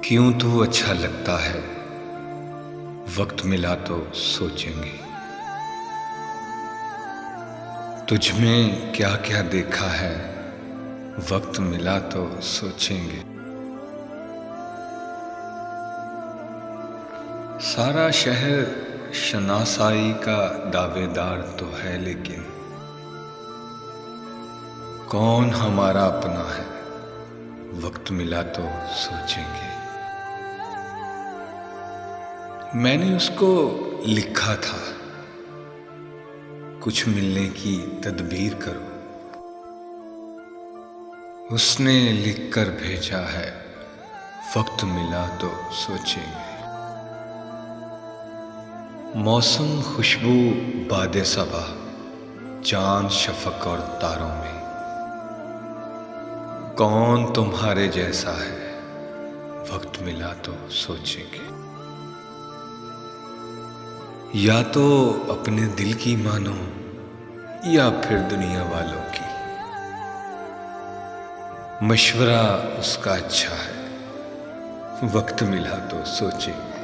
क्यों तू अच्छा लगता है, वक्त मिला तो सोचेंगे। तुझ में क्या क्या देखा है, वक्त मिला तो सोचेंगे। सारा शहर शनासाई का दावेदार तो है, लेकिन कौन हमारा अपना है, वक्त मिला तो सोचेंगे। मैंने उसको लिखा था, कुछ मिलने की तदबीर करो। उसने लिखकर भेजा है, वक्त मिला तो सोचेंगे। मौसम खुशबू बादे सबा, चांद शफक और तारों में। कौन तुम्हारे जैसा है, वक्त मिला तो सोचेंगे। या तो अपने दिल की मानो, या फिर दुनिया वालों की। मशवरा उसका अच्छा है, वक्त मिला तो सोचेंगे।